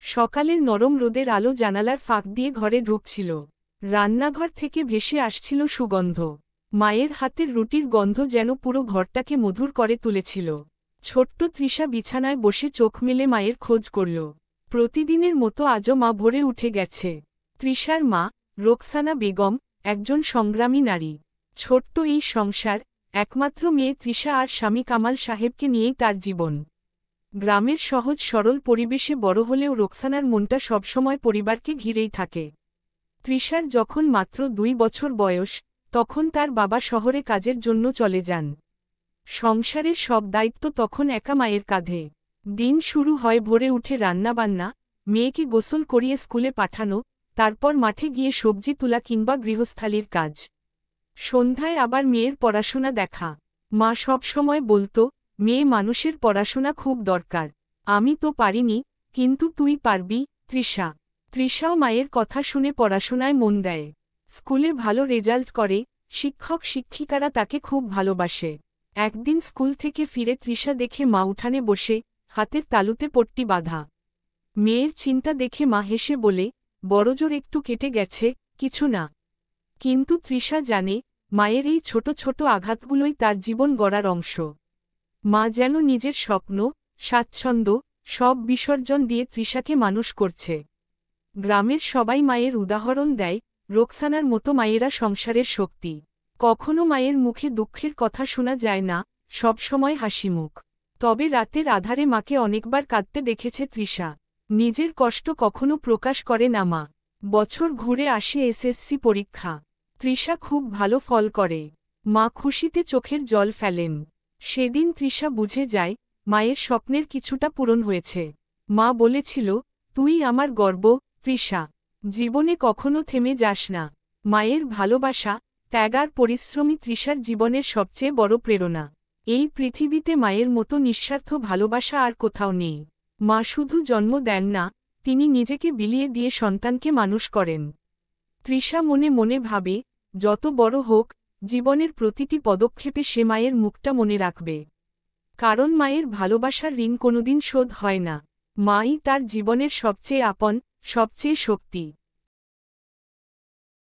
সকালের নরম রোদের আলো জানালার ফাঁক দিয়ে ঘরে ঢুকছিল। রান্নাঘর থেকে ভেসে আসছিল সুগন্ধ। মায়ের হাতের রুটির গন্ধ যেন পুরো ঘরটাকে মধুর করে তুলেছিল। ছোট্ট তৃষা বিছানায় বসে চোখ মেলে মায়ের খোঁজ করল। প্রতিদিনের মতো আজও মা ভোরে উঠে গেছে। তৃষার মা, রোকসানা বেগম, একজন সংগ্রামী নারী। ছোট্ট এই সংসার, একমাত্র মেয়ে তৃষা আর স্বামী কামাল সাহেবকে নিয়েই তার জীবন। গ্রামের সহজ সরল পরিবেশে বড় হলেও রোকসানার মনটা সবসময় পরিবারকে ঘিরেই থাকে। তৃষার যখন মাত্র 2 বছর বয়স, তখন তার বাবা শহরে কাজের জন্য চলে যান। সংসারের সব দায়িত্ব তখন একা মায়ের কাঁধে। দিন শুরু হয় ভোরে উঠে রান্নাবান্না, মেয়েকে গোসল করিয়ে স্কুলে পাঠানো, তারপর মাঠে গিয়ে সবজি তোলা কিংবা গৃহস্থালির কাজ। সন্ধ্যায় আবার মেয়ের পড়াশোনা দেখা। মা সব সময় বলতো, মেয়ে মানুষের পড়াশোনা খুব দরকার। আমি তো পারিনি, কিন্তু তুই পারবি, তৃষা। তৃষাও মায়ের কথা শুনে পড়াশোনায় মন দেয়। স্কুলে ভালো রেজাল্ট করে, শিক্ষক শিক্ষিকারা তাকে খুব ভালোবাসে। একদিন স্কুল থেকে ফিরে তৃষা দেখে মা উঠানে বসে, হাতের তালুতে পট্টি বাঁধা। মেয়ের চিন্তা দেখে মা হেসে বলে, বড়জোর একটু কেটে গেছে, কিছু না। কিন্তু তৃষা জানে, মায়ের এই ছোট ছোট আঘাতগুলোই তার জীবন গড়ার অংশ। মা যেন নিজের স্বপ্ন, স্বাচ্ছন্দ্য, সব বিসর্জন দিয়ে তৃষাকে মানুষ করছে। গ্রামের সবাই মায়ের উদাহরণ দেয়, রোকসানার মতো মায়েরা সংসারের শক্তি। কখনো মায়ের মুখে দুঃখের কথা শোনা যায় না, সবসময় হাসিমুখ। তবে রাতের আধারে মাকে অনেকবার কাঁদতে দেখেছে তৃষা। নিজের কষ্ট কখনো প্রকাশ করে না মা। বছর ঘুরে আসে এসএসসি পরীক্ষা। তৃষা খুব ভালো ফল করে। মা খুশিতে চোখের জল ফেলেন। সেদিন তৃষা বুঝে যায়, মায়ের স্বপ্নের কিছুটা পূরণ হয়েছে। মা বলেছিল, তুই আমার গর্ব, তৃষা। জীবনে কখনো থেমে যাস না। মায়ের ভালোবাসা, ত্যাগ আর পরিশ্রমী তৃষার জীবনের সবচেয়ে বড় প্রেরণা। এই পৃথিবীতে মায়ের মতো নিঃস্বার্থ ভালোবাসা আর কোথাও নেই। মা শুধু জন্ম দেন না, তিনি নিজেকে বিলিয়ে দিয়ে সন্তানকে মানুষ করেন। তৃষা মনে মনে ভাবে, যত বড় হোক, জীবনের প্রতিটি পদক্ষেপে সে মায়ের মুখটা মনে রাখবে। কারণ মায়ের ভালোবাসার ঋণ কোনোদিন শোধ হয় না। মাই তার জীবনের সবচেয়ে আপন, সবচেয়ে শক্তি।